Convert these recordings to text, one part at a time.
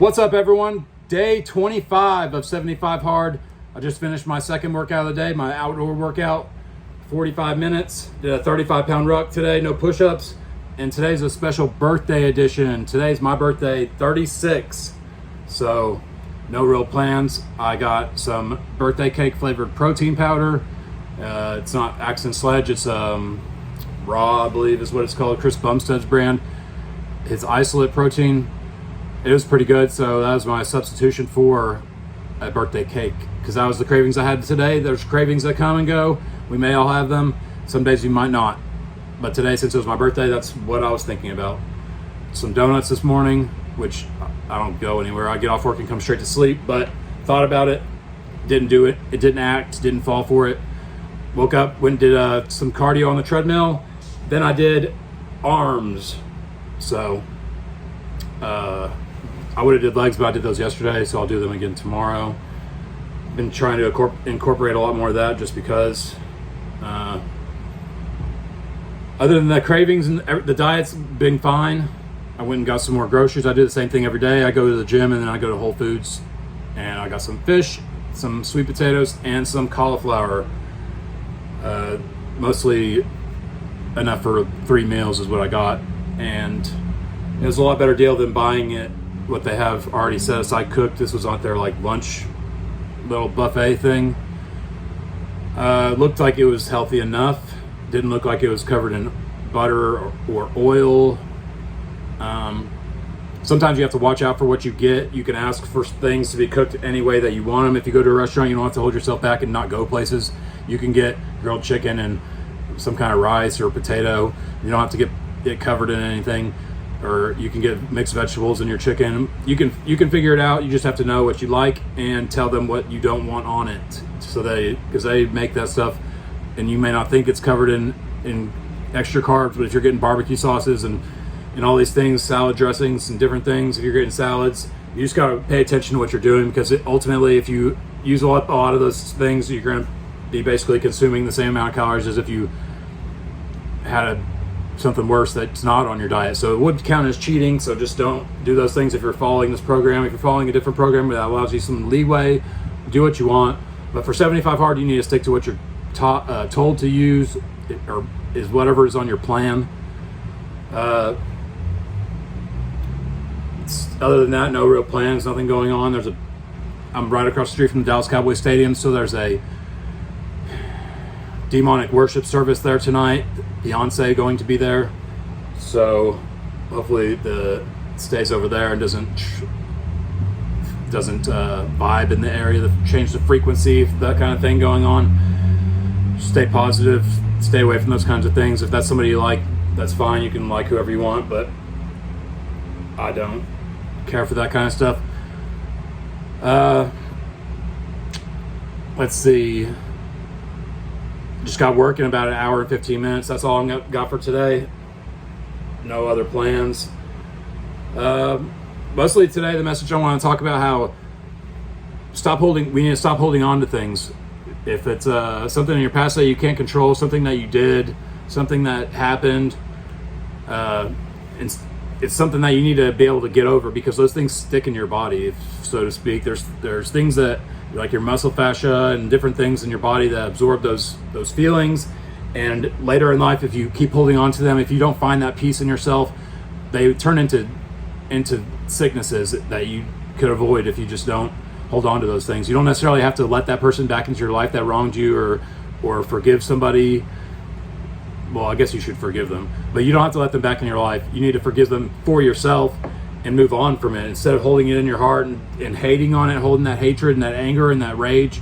What's up, everyone? Day 25 of 75 hard. I just finished my second workout of the day, my outdoor workout, 45 minutes. Did a 35-pound ruck today, no push-ups. And today's a special birthday edition. Today's my birthday, 36. So no real plans. I got some birthday cake flavored protein powder. It's not Accent Sledge, it's Raw, I believe is what it's called, Chris Bumstead's brand. It's isolate protein. It was pretty good, so that was my substitution for a birthday cake, because that was the cravings I had today. There's cravings that come and go. We may all have them. Some days we might not. But today, since it was my birthday, that's what I was thinking about. Some donuts this morning, which I don't go anywhere. I get off work and come straight to sleep, but thought about it, didn't do it. It didn't act, didn't fall for it. Woke up, went and did some cardio on the treadmill. Then I did arms. So, I would have did legs, but I did those yesterday, so I'll do them again tomorrow. Been trying to incorporate a lot more of that just because. Other than the cravings and the diet's been fine. I went and got some more groceries. I do the same thing every day. I go to the gym and then I go to Whole Foods, and I got some fish, some sweet potatoes, and some cauliflower. Mostly enough for 3 meals is what I got, and it was a lot better deal than buying it what they have already set aside cooked. This was on their like lunch little buffet thing. Looked like it was healthy enough. Didn't look like it was covered in butter or oil. Sometimes you have to watch out for what you get. You can ask for things to be cooked any way that you want them. If you go to a restaurant, you don't have to hold yourself back and not go places. You can get grilled chicken and some kind of rice or potato. You don't have to get it covered in anything. Or you can get mixed vegetables in your chicken. You can figure it out. You just have to know what you like and tell them what you don't want on it. So because they make that stuff, and you may not think it's covered in extra carbs, but if you're getting barbecue sauces and all these things, salad dressings and different things, if you're getting salads, you just gotta pay attention to what you're doing, because ultimately, if you use a lot of those things, you're gonna be basically consuming the same amount of calories as if you had something worse that's not on your diet. So it would count as cheating, so just don't do those things if you're following this program. If you're following a different program that allows you some leeway, do what you want. But for 75 hard, you need to stick to what you're told to use, or is whatever is on your plan. Other than that, no real plans, nothing going on. I'm right across the street from the Dallas Cowboys Stadium, so there's a demonic worship service there tonight. Beyonce going to be there, so hopefully it stays over there and doesn't vibe in the area, change the frequency, that kind of thing going on. Stay positive, stay away from those kinds of things. If that's somebody you like, that's fine. You can like whoever you want, but I don't care for that kind of stuff. Let's see. Just got work in about an hour and 15 minutes. That's all I got for today. No other plans. Mostly today, the message I want to talk about how we need to stop holding on to things. If it's something in your past that you can't control, something that you did, something that happened, it's something that you need to be able to get over, because those things stick in your body, so to speak. There's things that, like your muscle fascia and different things in your body, that absorb those feelings, and later in life, if you keep holding on to them, if you don't find that peace in yourself, they turn into sicknesses that you could avoid if you just don't hold on to those things. You don't necessarily have to let that person back into your life that wronged you, or forgive somebody. Well, I guess you should forgive them, but you don't have to let them back in your life. You need to forgive them for yourself and move on from it, instead of holding it in your heart and hating on it, holding that hatred and that anger and that rage.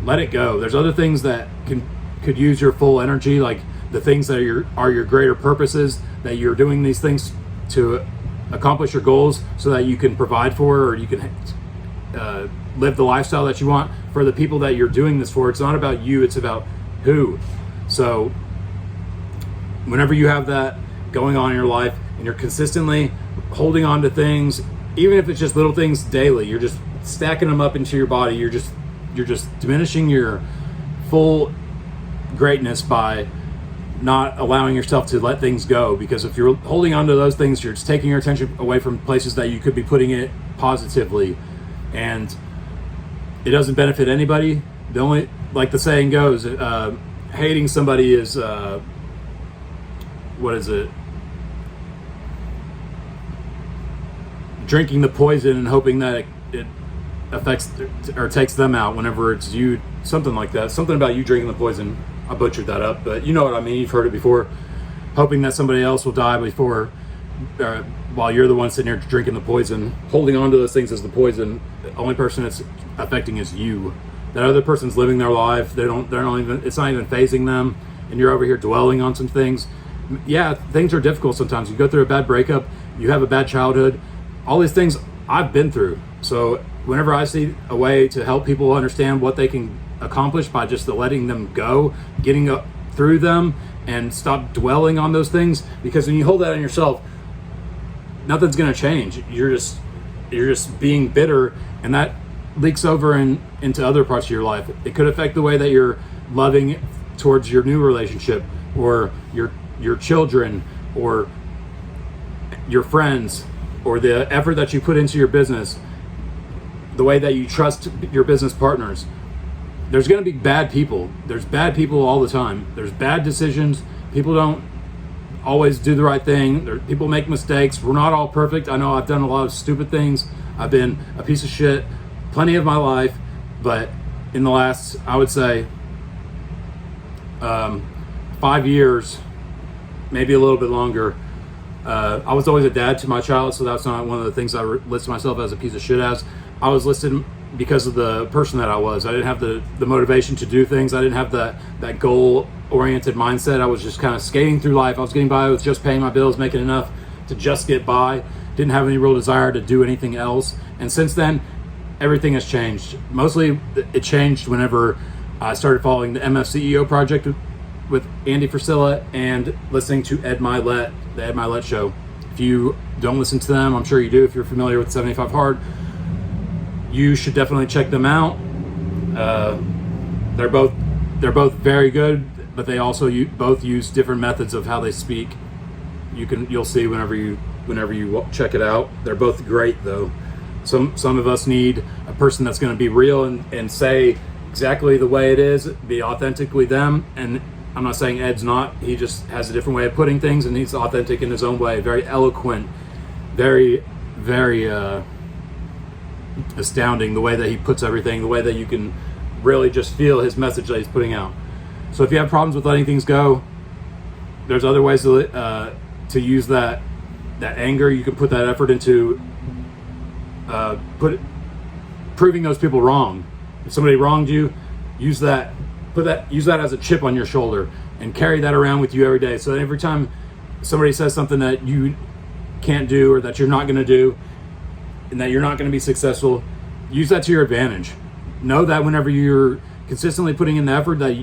Let it go. There's other things that could use your full energy, like the things that are your greater purposes, that you're doing these things to accomplish your goals so that you can provide for, or you can live the lifestyle that you want for the people that you're doing this for. It's not about you, it's about who. So whenever you have that going on in your life and you're consistently holding on to things, even if it's just little things daily, you're just stacking them up into your body, you're just diminishing your full greatness by not allowing yourself to let things go. Because if you're holding on to those things, you're just taking your attention away from places that you could be putting it positively, and it doesn't benefit anybody. The only, like the saying goes, hating somebody is what is it? Drinking the poison and hoping that it affects or takes them out whenever it's you, something like that. Something about you drinking the poison. I butchered that up, but you know what I mean. You've heard it before. Hoping that somebody else will die before, while you're the one sitting there drinking the poison, holding on to those things as the poison. The only person it's affecting is you. That other person's living their life. They're not even. It's not even phasing them, and you're over here dwelling on some things. Yeah, things are difficult sometimes. You go through a bad breakup. You have a bad childhood. All these things I've been through. So whenever I see a way to help people understand what they can accomplish by just letting them go, getting up through them, and stop dwelling on those things, because when you hold that on yourself, nothing's going to change. You're just being bitter, and that leaks over into other parts of your life. It could affect the way that you're loving towards your new relationship, or your children, or your friends, or the effort that you put into your business, the way that you trust your business partners. There's going to be bad people. There's bad people all the time. There's bad decisions. People don't always do the right thing. People make mistakes. We're not all perfect. I know I've done a lot of stupid things. I've been a piece of shit plenty of my life, but in the last, I would say, 5 years, maybe a little bit longer, I was always a dad to my child, so that's not one of the things I list myself as a piece of shit as. I was listed because of the person that I was. I didn't have the motivation to do things. I didn't have that goal-oriented mindset. I was just kind of skating through life. I was getting by with just paying my bills, making enough to just get by. Didn't have any real desire to do anything else. And since then, everything has changed. Mostly, it changed whenever I started following the MFCEO project with Andy Frisella and listening to Ed Milet, the Ed Milet Show. If you don't listen to them, I'm sure you do. If you're familiar with 75 Hard, you should definitely check them out. They're both very good, but they also both use different methods of how they speak. You'll see whenever you check it out. They're both great though. Some of us need a person that's going to be real and say exactly the way it is, be authentically them. And I'm not saying Ed's not. He just has a different way of putting things, and he's authentic in his own way. Very eloquent, very, very astounding the way that he puts everything, the way that you can really just feel his message that he's putting out. So if you have problems with letting things go, there's other ways to use that anger. You can put that effort into proving those people wrong. If somebody wronged you, use that as a chip on your shoulder and carry that around with you every day. So that every time somebody says something that you can't do or that you're not going to do and that you're not going to be successful, use that to your advantage. Know that whenever you're consistently putting in the effort, that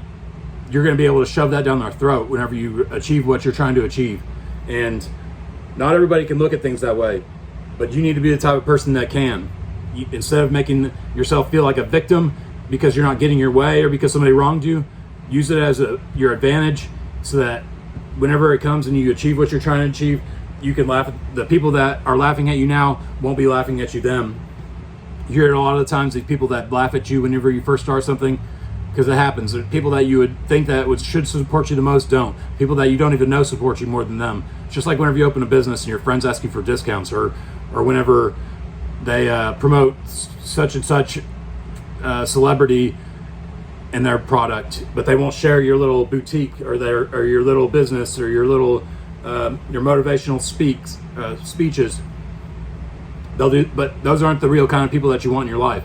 you're going to be able to shove that down their throat whenever you achieve what you're trying to achieve. And not everybody can look at things that way, but you need to be the type of person that can. Instead of making yourself feel like a victim because you're not getting your way or because somebody wronged you, use it as your advantage, so that whenever it comes and you achieve what you're trying to achieve, you can laugh at the people that are laughing at you now won't be laughing at you then. You hear it a lot of the times, these people that laugh at you whenever you first start something, because it happens. The people that you would think that should support you the most don't. People that you don't even know support you more than them. It's just like whenever you open a business and your friends ask you for discounts, or whenever they promote such and such celebrity and their product, but they won't share your little boutique or your little business or your little your motivational speeches. They'll do, but those aren't the real kind of people that you want in your life.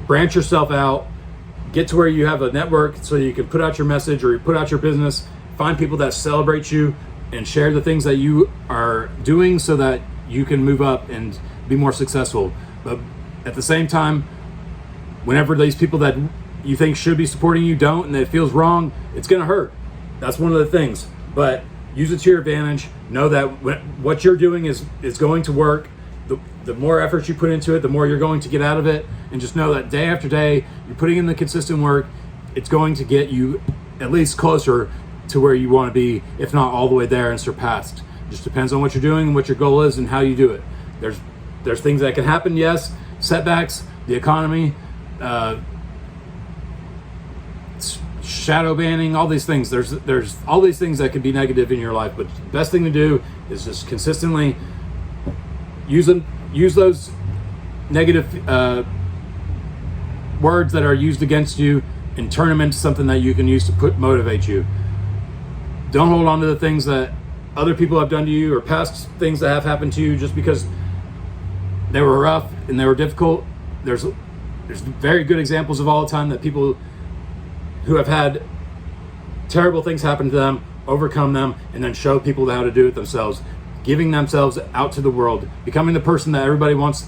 Branch yourself out, get to where you have a network so you can put out your message or you put out your business. Find people that celebrate you and share the things that you are doing so that you can move up and be more successful. But at the same time, whenever these people that you think should be supporting you don't, and it feels wrong, it's going to hurt. That's one of the things. But use it to your advantage. Know that what you're doing is going to work. The more effort you put into it, the more you're going to get out of it. And just know that day after day, you're putting in the consistent work. It's going to get you at least closer to where you want to be, if not all the way there and surpassed. It just depends on what you're doing and what your goal is and how you do it. there's things that can happen. Yes, setbacks, the economy, shadow banning, all these things. There's all these things that could be negative in your life, but the best thing to do is just consistently use those negative words that are used against you and turn them into something that you can use to motivate you. Don't hold on to the things that other people have done to you or past things that have happened to you just because they were rough and they were difficult. There's very good examples of all the time that people who have had terrible things happen to them overcome them and then show people how to do it themselves, giving themselves out to the world, becoming the person that everybody wants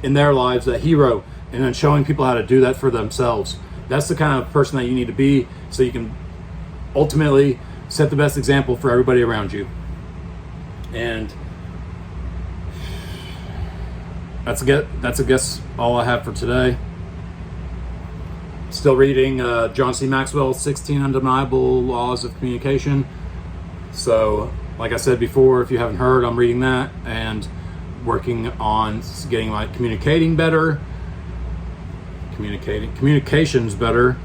in their lives, that hero, and then showing people how to do that for themselves. That's the kind of person that you need to be so you can ultimately set the best example for everybody around you. And that's I guess all I have for today. Still reading John C. Maxwell's 16 Undeniable Laws of Communication. So, like I said before, if you haven't heard, I'm reading that and working on getting my communications better.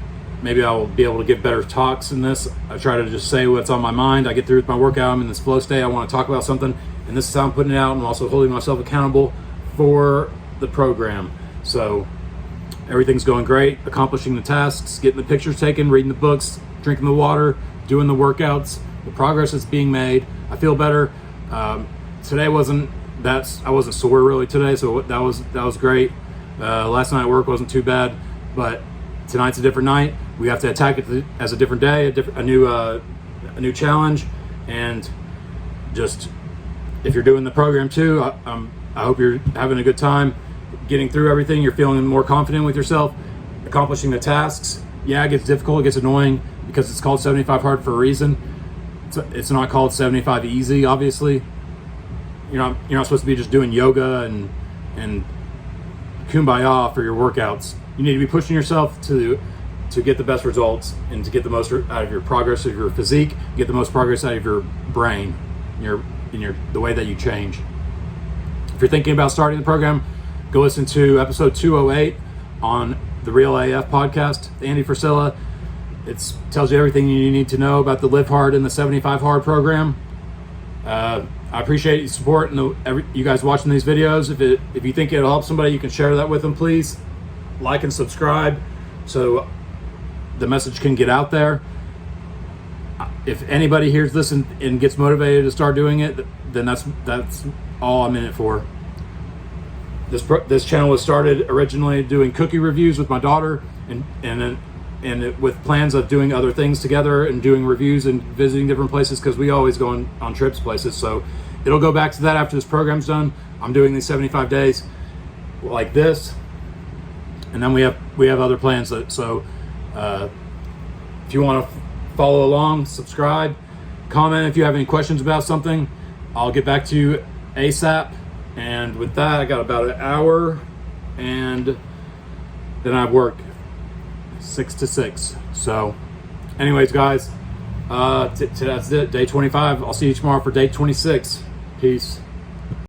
Maybe I'll be able to give better talks in this. I try to just say what's on my mind. I get through with my workout, I'm in this flow state, I want to talk about something, and this is how I'm putting it out. I'm also holding myself accountable for the program. So everything's going great, accomplishing the tasks, getting the pictures taken, reading the books, drinking the water, doing the workouts, the progress that's being made. I feel better. Today I wasn't sore really today, so that was great. Last night at work wasn't too bad, but tonight's a different night. We have to attack it as a different day, a new challenge, and just if you're doing the program too, I hope you're having a good time, getting through everything. You're feeling more confident with yourself, accomplishing the tasks. Yeah, it gets difficult, it gets annoying because it's called 75 hard for a reason. It's not called 75 easy, obviously. You're not supposed to be just doing yoga and kumbaya for your workouts. You need to be pushing yourself to get the best results and to get the most out of your progress of your physique, get the most progress out of your brain, the way that you change. If you're thinking about starting the program, go listen to episode 208 on the Real AF podcast, Andy Frisella. It tells you everything you need to know about the Live Hard and the 75 Hard program. I appreciate your support and you guys watching these videos. If you think it'll help somebody, you can share that with them, please. Like and subscribe so the message can get out there. If anybody hears this and gets motivated to start doing it, then that's all I'm in it for. This channel was started originally doing cookie reviews with my daughter, and with plans of doing other things together and doing reviews and visiting different places because we always go on trips places. So it'll go back to that after this program's done. I'm doing these 75 days like this, and then we have other plans. So if you want to follow along, subscribe, comment if you have any questions about something. I'll get back to you ASAP. And with that, I got about an hour, and then I work 6 to 6. So anyways, guys, that's it, day 25. I'll see you tomorrow for day 26. Peace.